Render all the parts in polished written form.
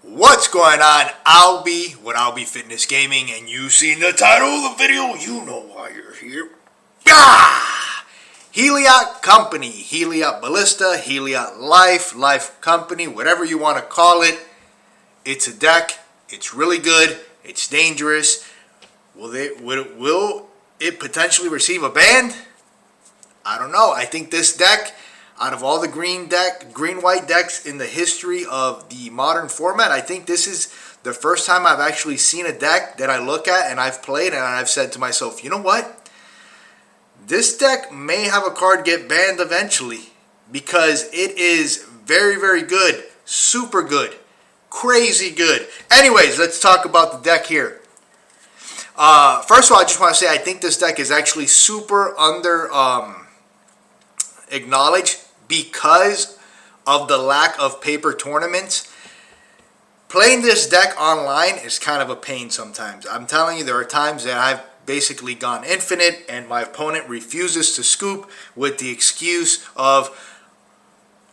What's going on? Albie with Albie Fitness Gaming, and you've seen the title of the video. You know why you're here. Ah! Heliod Company, Heliod Ballista, Heliod Life Company, whatever you want to call it. It's a deck. It's really good. It's dangerous. Will it potentially receive a ban? I don't know. I think this deck, out of all the green-white decks in the history of the modern format, I think this is the first time I've actually seen a deck that I look at and I've played and I've said to myself, you know what? This deck may have a card get banned eventually because it is very, very good. Super good. Crazy good. Anyways, let's talk about the deck here. First of all, I just want to say I think this deck is actually super under acknowledged because of the lack of paper tournaments. Playing this deck online is kind of a pain sometimes. I'm telling you, there are times that I've basically gone infinite and my opponent refuses to scoop with the excuse of,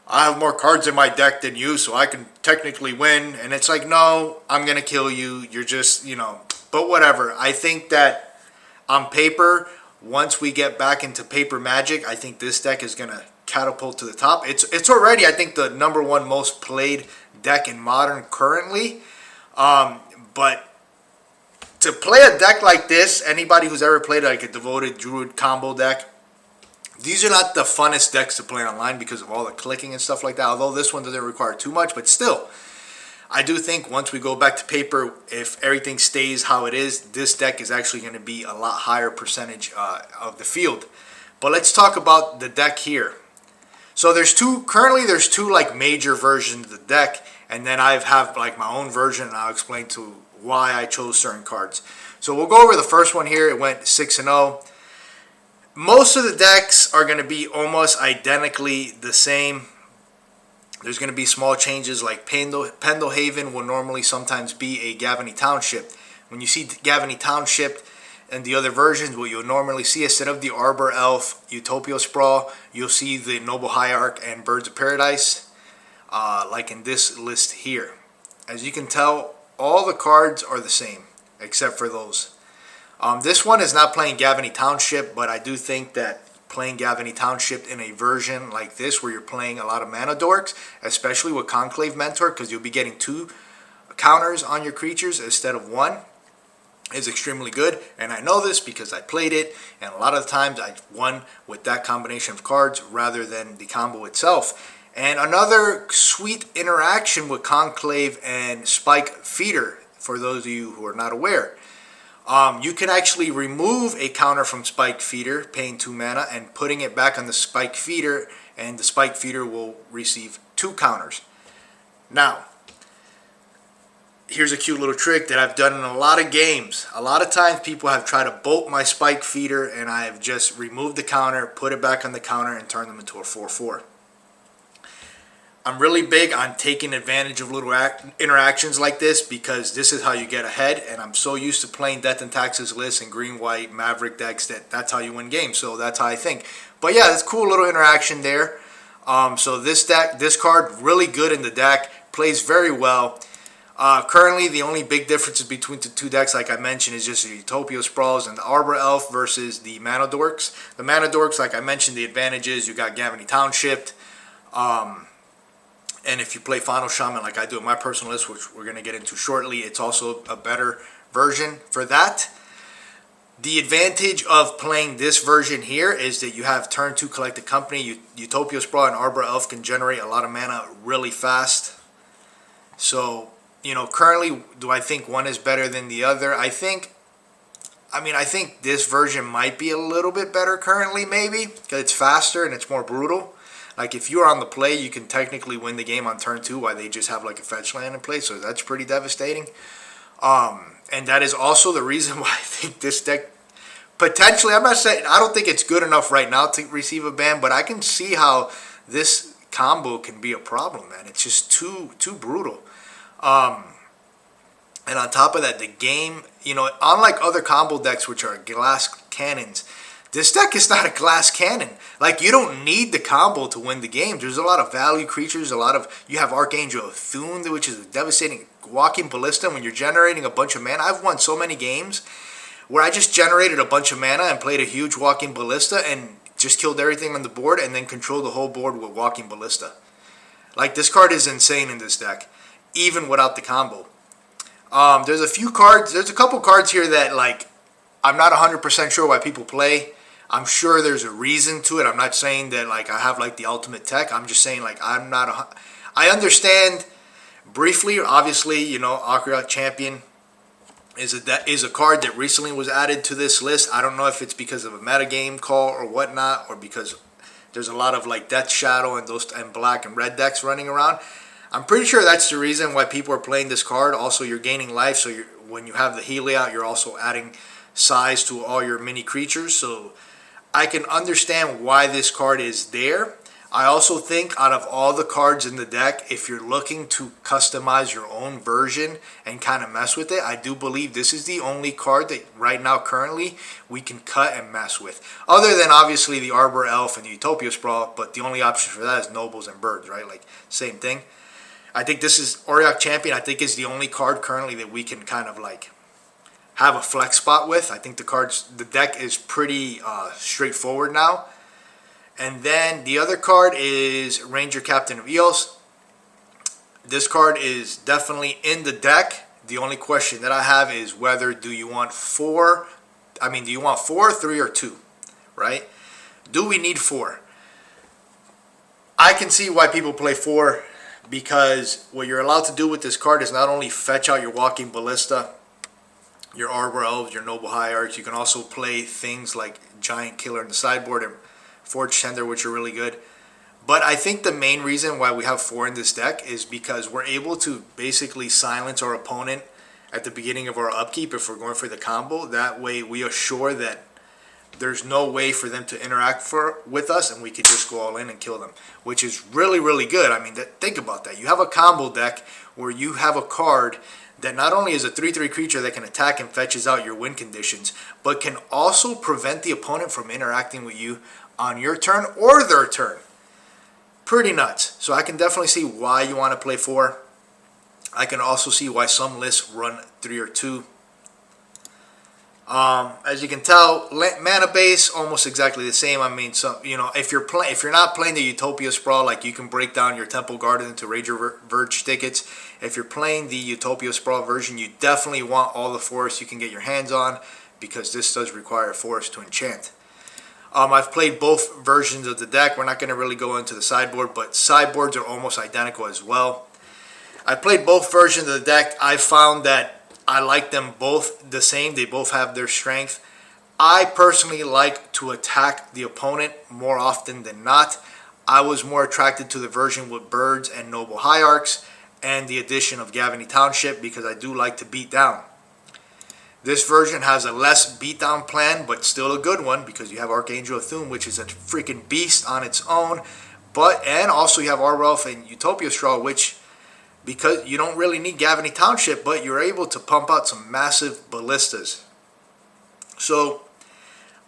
I have more cards in my deck than you, so I can technically win. And it's like, no, I'm going to kill you. You're just, but whatever. I think that on paper, once we get back into paper magic, I think this deck is going to catapult to the top. It's already, I think, the #1 most played deck in Modern currently. But to play a deck like this, anybody who's ever played like a Devoted Druid combo deck, these are not the funnest decks to play online because of all the clicking and stuff like that. Although this one doesn't require too much, but still, I do think once we go back to paper, if everything stays how it is, this deck is actually going to be a lot higher percentage of the field. But let's talk about the deck here. So currently there's two like major versions of the deck, and then I have like my own version, and I'll explain to why I chose certain cards. So we'll go over the first one here. It went 6-0. Most of the decks are going to be almost identically the same. There's going to be small changes, like Pendelhaven will normally sometimes be a Gavany Township. When you see Gavany Township and the other versions, what you'll normally see, instead of the Arbor Elf Utopia Sprawl, you'll see the Noble Hierarch and Birds of Paradise, like in this list here. As you can tell, all the cards are the same, except for those. This one is not playing Gavany Township, but I do think that playing Gavany Township in a version like this, where you're playing a lot of mana dorks, especially with Conclave Mentor, because you'll be getting 2 counters on your creatures instead of 1, is extremely good. And I know this because I played it, and a lot of the times I won with that combination of cards rather than the combo itself. And another sweet interaction with Conclave and Spike Feeder, for those of you who are not aware. You can actually remove a counter from Spike Feeder, paying 2 mana, and putting it back on the Spike Feeder, and the Spike Feeder will receive 2 counters. Now, here's a cute little trick that I've done in a lot of games. A lot of times people have tried to bolt my Spike Feeder, and I have just removed the counter, put it back on the counter, and turned them into a 4/4. I'm really big on taking advantage of little interactions like this because this is how you get ahead, and I'm so used to playing Death and Taxes lists and green-white Maverick decks that's how you win games, so that's how I think. But yeah, that's a cool little interaction there. So this card, really good in the deck, plays very well. Currently, the only big differences between the two decks, like I mentioned, is just the Utopia Sprawls and the Arbor Elf versus the Mana Dorks. The Mana Dorks, like I mentioned, the advantage is you got Gavany Township. And if you play Final Shaman like I do in my personal list, which we're going to get into shortly, it's also a better version for that. The advantage of playing this version here is that you have turn 2 Collected Company. Utopia Sprawl and Arbor Elf can generate a lot of mana really fast. So, currently, do I think one is better than the other? I think this version might be a little bit better currently, maybe, because it's faster and it's more brutal. Like, if you're on the play, you can technically win the game on turn 2 while they just have, like, a fetch land in play. So that's pretty devastating. And that is also the reason why I think this deck, potentially, I don't think it's good enough right now to receive a ban, but I can see how this combo can be a problem, man. It's just too brutal. And on top of that, the game, unlike other combo decks, which are glass cannons, this deck is not a glass cannon. Like, you don't need the combo to win the game. There's a lot of value creatures, you have Archangel of Thune, which is a devastating Walking Ballista, when you're generating a bunch of mana, I've won so many games where I just generated a bunch of mana and played a huge Walking Ballista and just killed everything on the board and then controlled the whole board with Walking Ballista. Like, this card is insane in this deck, even without the combo. There's a couple cards here that, like, I'm not 100% sure why people play. I'm sure there's a reason to it. I'm not saying that, like, I have, like, the ultimate tech. I'm just saying, like, I understand briefly, obviously, you know, Heliod Champion is a card that recently was added to this list. I don't know if it's because of a metagame call or whatnot, or because there's a lot of, like, Death Shadow and black and red decks running around. I'm pretty sure that's the reason why people are playing this card. Also, you're gaining life, so when you have the Heliod, you're also adding size to all your mini creatures. So I can understand why this card is there. I also think out of all the cards in the deck, if you're looking to customize your own version and kind of mess with it, I do believe this is the only card that right now currently we can cut and mess with. Other than obviously the Arbor Elf and the Utopia Sprawl, but the only option for that is Nobles and Birds, right? Like, same thing. I think this is Heliod Champion. I think is the only card currently that we can kind of like have a flex spot with. I think the deck is pretty straightforward now. And then the other card is Ranger Captain of Eos. This card is definitely in the deck. The only question that I have is whether do you want 4, 3, or 2, right? Do we need 4? I can see why people play 4, because what you're allowed to do with this card is not only fetch out your Walking Ballista, your Arbor Elves, your Noble Hierarchs, you can also play things like Giant Killer in the sideboard and Forge Tender, which are really good. But I think the main reason why we have 4 in this deck is because we're able to basically silence our opponent at the beginning of our upkeep if we're going for the combo. That way we assure that there's no way for them to interact with us, and we could just go all in and kill them, which is really, really good. I mean, think about that. You have a combo deck where you have a card that not only is a 3/3 creature that can attack and fetches out your win conditions, but can also prevent the opponent from interacting with you on your turn or their turn. Pretty nuts. So I can definitely see why you want to play 4. I can also see why some lists run 3 or 2. As you can tell, mana base almost exactly the same. I mean, so you know, if you're not playing the Utopia Sprawl, like, you can break down your Temple Garden into Ranger Verge tickets. If you're playing the Utopia Sprawl version, you definitely want all the forests you can get your hands on, because this does require a forest to enchant. I've played both versions of the deck. We're not going to really go into the sideboard, but sideboards are almost identical as well. I played both versions of the deck. I found that I like them both the same. They both have their strength. I personally like to attack the opponent more often than not. I was more attracted to the version with Birds and Noble Hierarchs and the addition of Gavany Township, because I do like to beat down. This version has a less beatdown plan, but still a good one, because you have Archangel of Thune, which is a freaking beast on its own. And also you have Arwelf and Utopia Straw, which, because you don't really need Gavany Township, but you're able to pump out some massive ballistas. So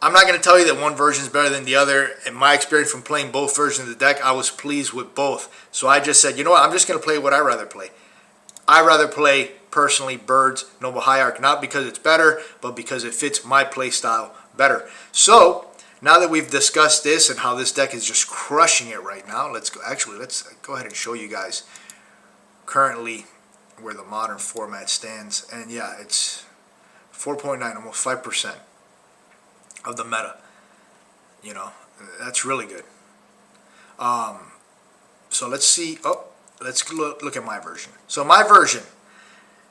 I'm not going to tell you that one version is better than the other. In my experience from playing both versions of the deck, I was pleased with both. So I just said, you know what, I'm just going to play what I rather play. I rather play, personally, Birds, Noble Hierarch, not because it's better, but because it fits my play style better. So now that we've discussed this and how this deck is just crushing it right now, let's go ahead and show you guys currently where the modern format stands. And yeah, it's 4.9, almost 5% of the meta. You know, that's really good. So let's see. Let's look at my version. So my version,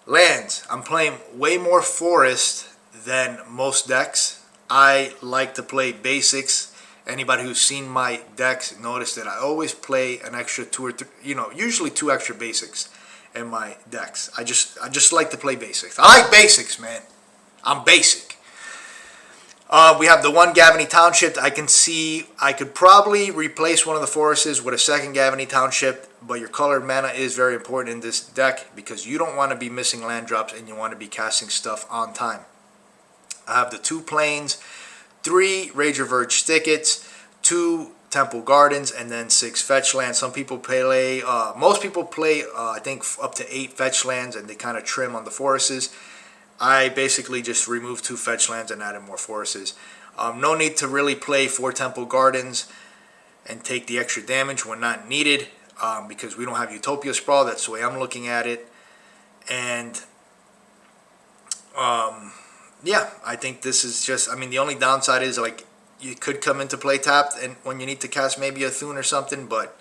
lands, I'm playing way more forest than most decks. I like to play basics. Anybody who's seen my decks noticed that I always play an extra 2 or 3, usually 2 extra basics in my decks. I just like to play basics. I like basics, man. I'm basic. We have the one Gavany Township. I can see I could probably replace one of the forests with a second Gavany Township, but your colored mana is very important in this deck, because you don't want to be missing land drops and you want to be casting stuff on time. I have the 2 plains, 3 Ranger Verge Thickets, 2 Temple Gardens, and then 6 fetch lands. Some people play, most people play, I think, up to 8 fetch lands, and they kind of trim on the forests. I basically just removed 2 fetch lands and added more forests. No need to really play 4 Temple Gardens and take the extra damage when not needed, because we don't have Utopia Sprawl. That's the way I'm looking at it. And yeah, I think this is just, I mean, the only downside is, like, you could come into play tapped and when you need to cast maybe a Thune or something, but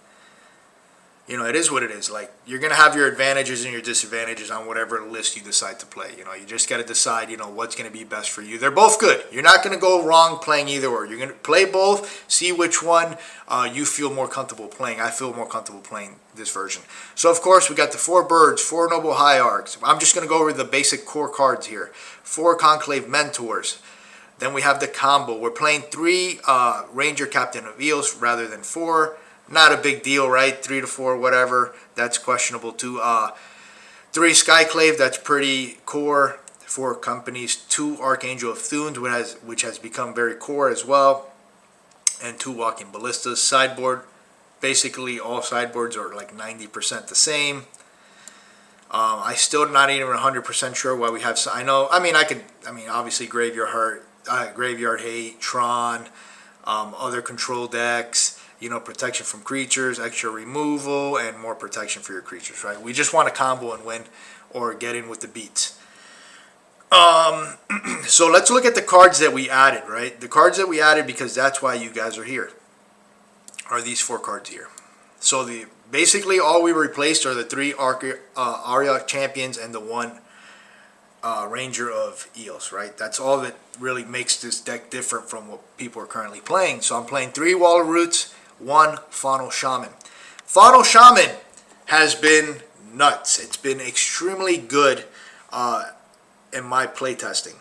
you know, it is what it is. Like, you're going to have your advantages and your disadvantages on whatever list you decide to play. You know, you just got to decide, you know, what's going to be best for you. They're both good. You're not going to go wrong playing either or. You're going to play both, see which one you feel more comfortable playing. I feel more comfortable playing this version. So, of course, we got the 4 birds, 4 noble hierarchs. I'm just going to go over the basic core cards here. 4 conclave mentors. Then we have the combo. We're playing 3 Ranger Captain of Eos rather than 4. Not a big deal, right? 3 to 4, whatever. That's questionable too. 3 Skyclave, that's pretty core. 4 companies. 2 Archangel of Thunes, which has become very core as well. And 2 Walking Ballistas. Sideboard, basically all sideboards are like 90% the same. I still not even 100% sure why we have. Obviously Graveyard Hate, Tron, other control decks. You know, protection from creatures, extra removal, and more protection for your creatures, right? We just want to combo and win or get in with the beats. So let's look at the cards that we added, right? The cards that we added, because that's why you guys are here, are these 4 cards here. So basically all we replaced are the 3 Aria Champions and the 1 Ranger of Eos, right? That's all that really makes this deck different from what people are currently playing. So I'm playing 3 Wall of Roots, 1 Faunal Shaman. Faunal Shaman has been nuts. It's been extremely good in my playtesting.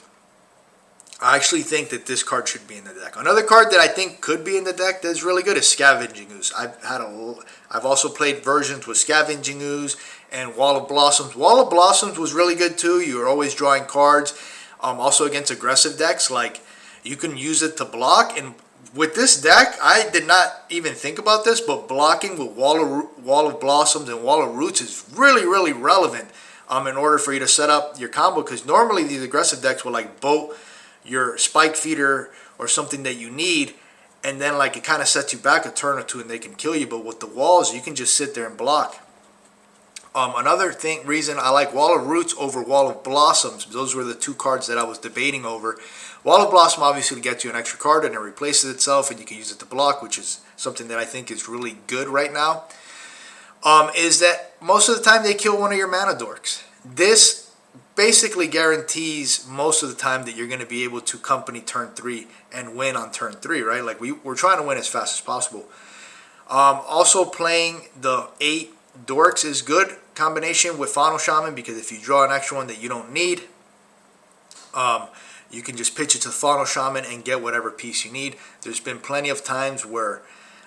I actually think that this card should be in the deck. Another card that I think could be in the deck that's really good is Scavenging Ooze. I've also played versions with Scavenging Ooze and Wall of Blossoms. Wall of Blossoms was really good too. You're always drawing cards. Also against aggressive decks, like, you can use it to block. And with this deck, I did not even think about this, but blocking with Wall of Blossoms and Wall of Roots is really, really relevant in order for you to set up your combo. Because normally these aggressive decks will, like, boat your Spike Feeder or something that you need, and then, like, it kind of sets you back a turn or two and they can kill you. But with the walls, you can just sit there and block. Another reason I like Wall of Roots over Wall of Blossoms, those were the 2 cards that I was debating over. Wall of Blossom obviously gets you an extra card and it replaces itself and you can use it to block, which is something that I think is really good right now. Is that most of the time they kill one of your mana dorks. This basically guarantees most of the time that you're going to be able to company turn 3 and win on turn 3, right? Like, we're trying to win as fast as possible. Also playing the 8 dorks is good combination with Faunal Shaman, because if you draw an extra one that you don't need, you can just pitch it to Faunal Shaman and get whatever piece you need. There's been plenty of times where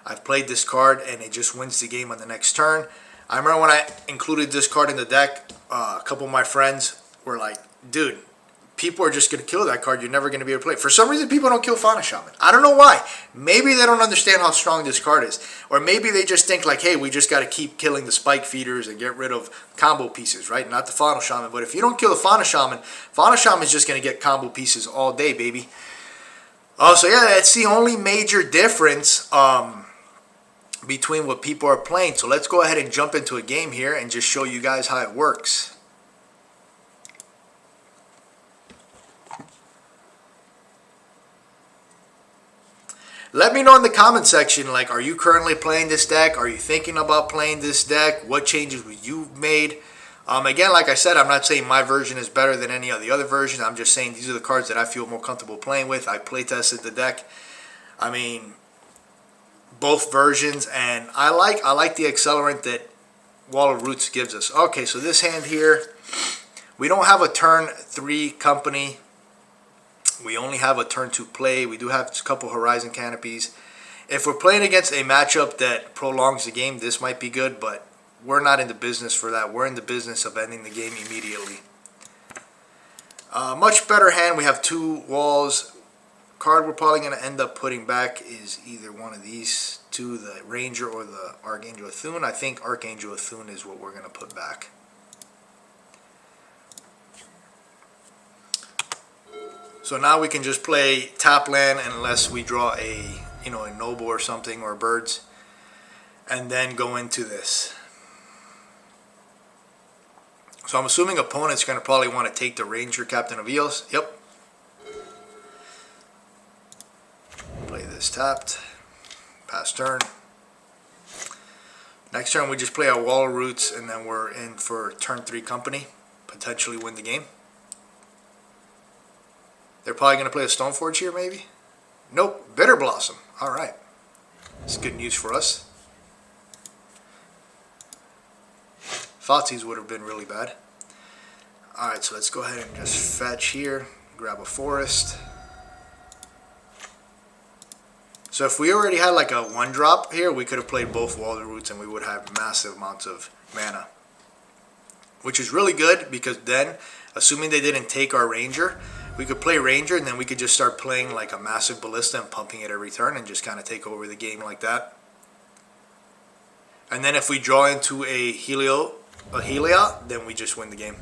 I've played this card and it just wins the game on the next turn. I remember when I included this card in the deck, a couple of my friends were like, dude, people are just going to kill that card. You're never going to be able to play it. For some reason, people don't kill Fauna Shaman. I don't know why. Maybe they don't understand how strong this card is. Or maybe they just think like, hey, we just got to keep killing the Spike Feeders and get rid of combo pieces, right? Not the Fauna Shaman. But if you don't kill the Fauna Shaman is just going to get combo pieces all day, baby. So yeah, that's the only major difference between what people are playing. So let's go ahead and jump into a game here and just show you guys how it works. Let me know in the comment section, like, are you currently playing this deck? Are you thinking about playing this deck? What changes you've made? Again, like I said, I'm not saying my version is better than any of the other versions. I'm just saying these are the cards that I feel more comfortable playing with. I play tested the deck. I mean, both versions, and I like the accelerant that Wall of Roots gives us. Okay, so this hand here, we don't have a turn 3 company. We only have a turn 2 play. We do have a couple Horizon Canopies. If we're playing against a matchup that prolongs the game, this might be good, but we're not in the business for that. We're in the business of ending the game immediately. Much better hand. We have 2 walls. Card we're probably going to end up putting back is either one of these to the Ranger or the Archangel Athun. I think Archangel Athun is what we're going to put back. So now we can just play tap land unless we draw a, you know, a Noble or something, or birds, and then go into this. So I'm assuming opponent's going to probably want to take the Ranger Captain of Eos. Yep. Play this tapped. Pass turn. Next turn we just play our Wall of Roots, and then we're in for turn 3 company. Potentially win the game. They're probably going to play a Stoneforge here, maybe? Nope. Bitter Blossom. Alright. It's good news for us. Thoughtseize would have been really bad. Alright, so let's go ahead and just fetch here. Grab a forest. So if we already had like a 1-drop here, we could have played both Wall of Roots and we would have massive amounts of mana. Which is really good, because then, assuming they didn't take our Ranger, we could play Ranger and then we could just start playing like a massive Ballista and pumping it every turn and just kind of take over the game like that. And then if we draw into a Heliod, then we just win the game.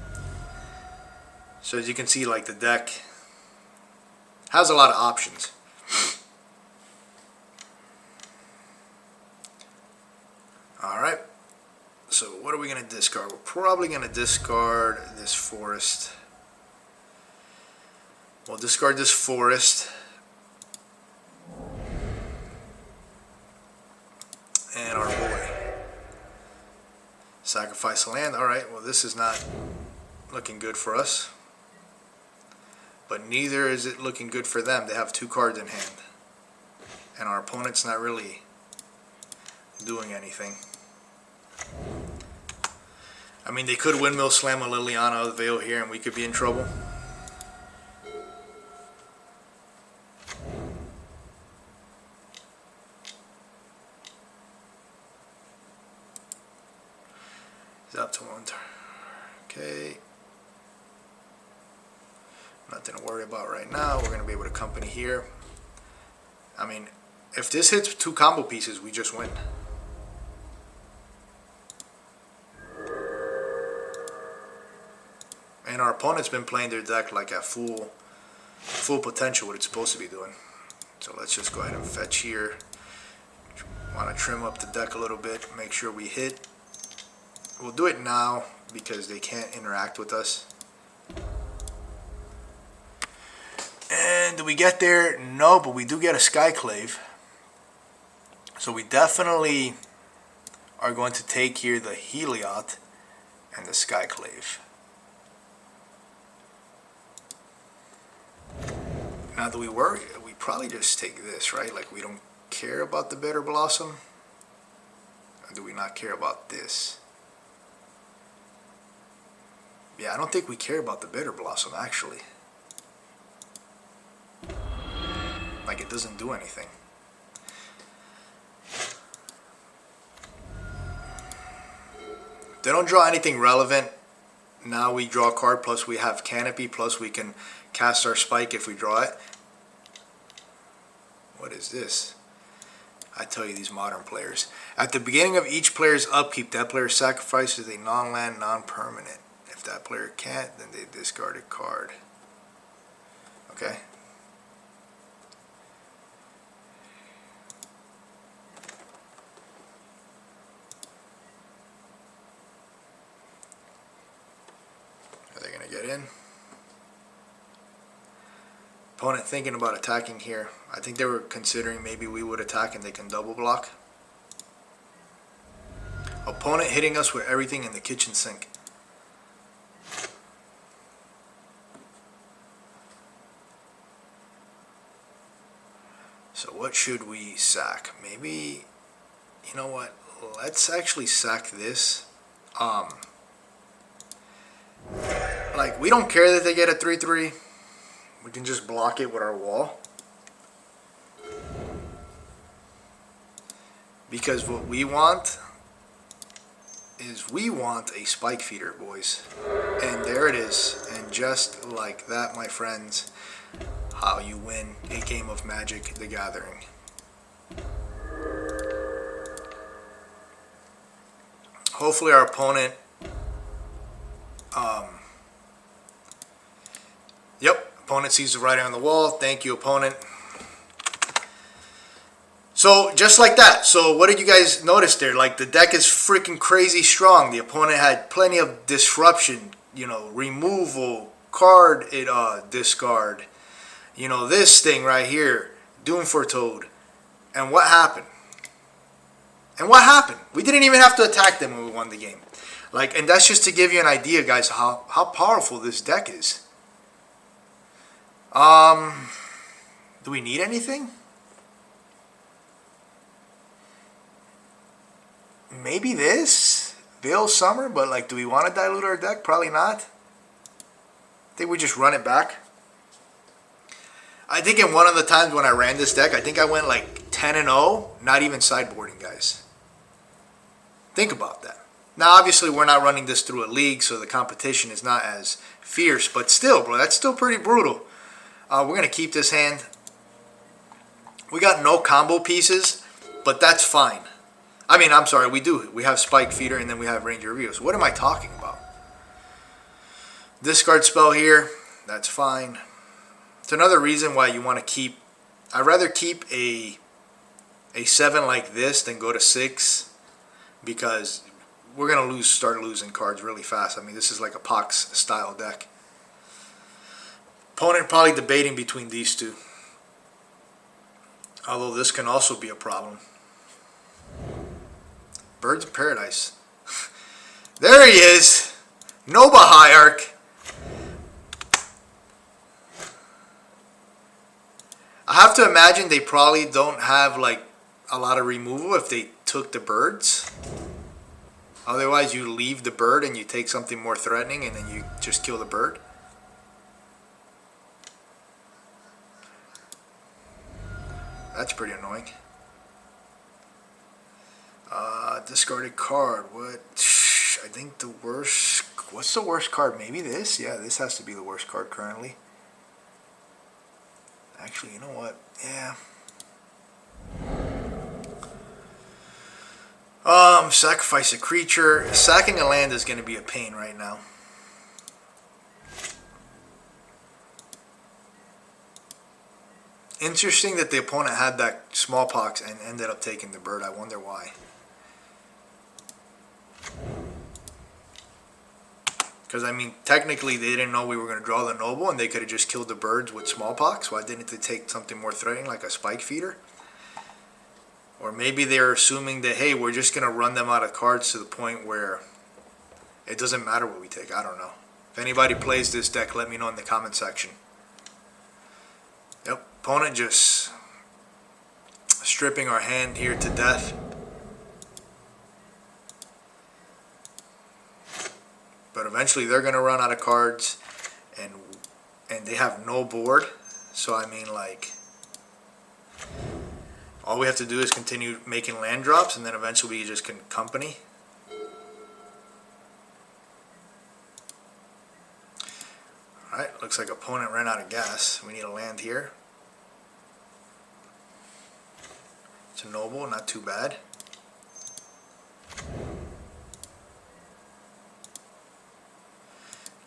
So as you can see, like, the deck has a lot of options. Alright, so what are we going to discard? We're probably going to discard this forest. We'll discard this forest. And our boy. Sacrifice a land. Alright, well, this is not looking good for us. But neither is it looking good for them. They have 2 cards in hand. And our opponent's not really doing anything. I mean, they could Windmill Slam a Liliana of the Veil here and we could be in trouble. It's up to 1 turn. Okay. Nothing to worry about right now. We're going to be able to company here. I mean, if this hits 2 combo pieces, we just win. And our opponent's been playing their deck like at full potential, what it's supposed to be doing. So let's just go ahead and fetch here. Want to trim up the deck a little bit, make sure we hit. We'll do it now because they can't interact with us. And do we get there? No, but we do get a Skyclave. So we definitely are going to take here the Heliod and the Skyclave. Now, do we worry? We probably just take this, right? Like, we don't care about the Bitter Blossom. Or do we not care about this? Yeah, I don't think we care about the Bitter Blossom, actually. Like, it doesn't do anything. They don't draw anything relevant. Now we draw a card, plus we have Canopy, plus we can cast our Spike if we draw it. What is this? I tell you, these modern players. At the beginning of each player's upkeep, that player sacrifices a non-land, non-permanent. If that player can't, then they discard a card. Okay. Are they going to get in? Opponent thinking about attacking here. I think they were considering maybe we would attack and they can double block. Opponent hitting us with everything in the kitchen sink. So what should we sack? Maybe, you know what? Let's actually sack this. Like, we don't care that they get a 3/3. We can just block it with our wall. Because what we want is we want a Spike Feeder, boys. And there it is. And just like that, my friends, how you win a game of Magic the Gathering. Hopefully our opponent... Yep, opponent sees the writing on the wall. Thank you, opponent. So, just like that. So, what did you guys notice there? Like, the deck is freaking crazy strong. The opponent had plenty of disruption. You know, removal, card, discard. You know, this thing right here. Doom Foretold. And what happened? We didn't even have to attack them when we won the game. Like, and that's just to give you an idea, guys, how powerful this deck is. Do we need anything? Maybe this? Veil Summer, but like, do we want to dilute our deck? Probably not. I think we just run it back. I think in one of the times when I ran this deck, I think I went like 10-0, not even sideboarding, guys. Think about that. Now, obviously, we're not running this through a league, so the competition is not as fierce. But still, bro, that's still pretty brutal. We're going to keep this hand. We got no combo pieces, but that's fine. I mean, I'm sorry, we do. We have Spike Feeder, and then we have Ranger Reveal. So what am I talking about? Discard spell here. That's fine. It's another reason why you want to keep... I'd rather keep a 7 like this than go to 6, because we're going to start losing cards really fast. I mean, this is like a Pox style deck. Opponent probably debating between these two. Although this can also be a problem. Birds of Paradise. There he is. Nova Hierarch. I have to imagine they probably don't have like a lot of removal if they took the birds. Otherwise, you leave the bird and you take something more threatening and then you just kill the bird. That's pretty annoying. Discarded card. What? I think the worst... What's the worst card? Maybe this? Yeah, this has to be the worst card currently. Actually, you know what? Yeah. Sacrifice a creature. Sacking a land is going to be a pain right now. Interesting that the opponent had that smallpox and ended up taking the bird. I wonder why. Because, I mean, technically they didn't know we were going to draw the noble and they could have just killed the birds with smallpox. Why didn't they take something more threatening like a Spike Feeder? Or maybe they're assuming that, hey, we're just going to run them out of cards to the point where it doesn't matter what we take. I don't know. If anybody plays this deck, let me know in the comment section. Yep, opponent just stripping our hand here to death. But eventually they're going to run out of cards, and they have no board. So, I mean, like, all we have to do is continue making land drops, and then eventually we just can company. Alright, looks like opponent ran out of gas. We need a land here. It's a noble, not too bad.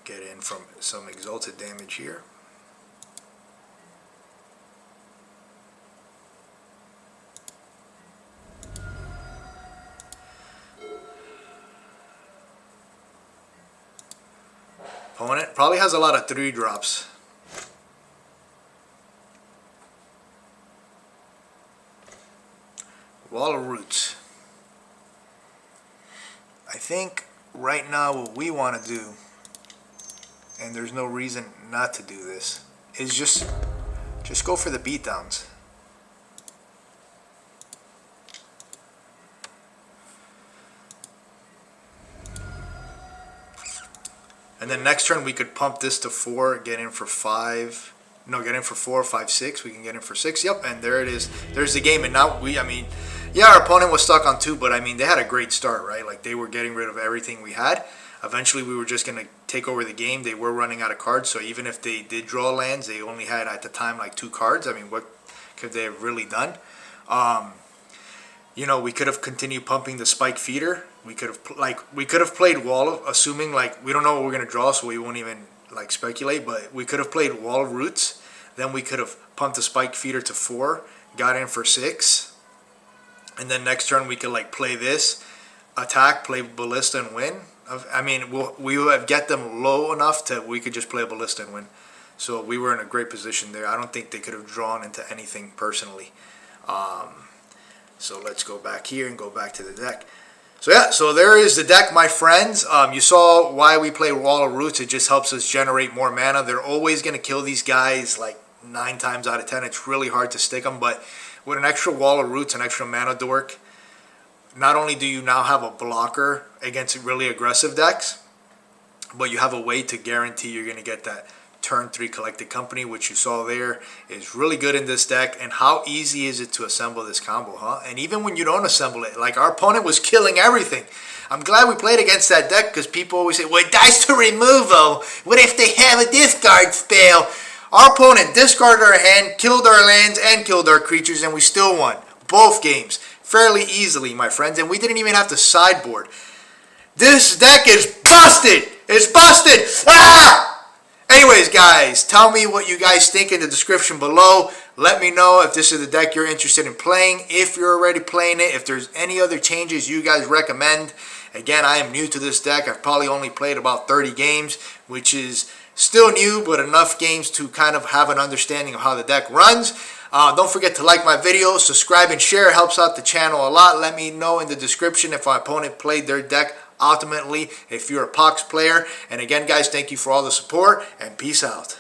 Get in from some exalted damage here. Opponent probably has a lot of 3-drops. Wall of Roots. I think right now what we want to do, and there's no reason not to do this, is just go for the beatdowns. And then next turn we could pump this to 4, get in for 5. No, get in for 4, 5, 6. We can get in for 6. Yep, and there it is. There's the game. And now I mean, yeah, our opponent was stuck on 2, but I mean, they had a great start, right? Like, they were getting rid of everything we had. Eventually, we were just going to take over the game. They were running out of cards, so even if they did draw lands, they only had, at the time, like 2 cards. I mean, what could they have really done? You know, we could have continued pumping the Spike Feeder We could have played Wall, assuming like we don't know what we're gonna draw, so we won't even like speculate. But we could have played Wall of Roots. Then we could have pumped the Spike Feeder to 4, got in for 6, and then next turn we could like play this, attack, play Ballista and win. I mean, we will have get them low enough that we could just play a Ballista and win. So we were in a great position there. I don't think they could have drawn into anything personally. So let's go back here and go back to the deck. So yeah, so there is the deck, my friends. You saw why we play Wall of Roots. It just helps us generate more mana. They're always going to kill these guys like 9 times out of 10. It's really hard to stick them, but with an extra Wall of Roots, an extra mana dork, not only do you now have a blocker against really aggressive decks, but you have a way to guarantee you're going to get that turn 3 Collected Company, which you saw there is really good in this deck. And how easy is it to assemble this combo, huh? And even when you don't assemble it, like our opponent was killing everything. I'm glad we played against that deck, because people always say, well, it dies to removal. What if they have a discard spell? Our opponent discarded our hand, killed our lands, and killed our creatures, and we still won both games fairly easily, my friends. And we didn't even have to sideboard. This deck is busted! It's busted! Ah! Anyways, guys, tell me what you guys think in the description below. Let me know if this is the deck you're interested in playing, if you're already playing it, if there's any other changes you guys recommend. Again, I am new to this deck. I've probably only played about 30 games, which is still new, but enough games to kind of have an understanding of how the deck runs. Don't forget to like my video, subscribe, and share. It helps out the channel a lot. Let me know in the description if my opponent played their deck ultimately, if you're a Pox player. And again, guys, thank you for all the support, and peace out.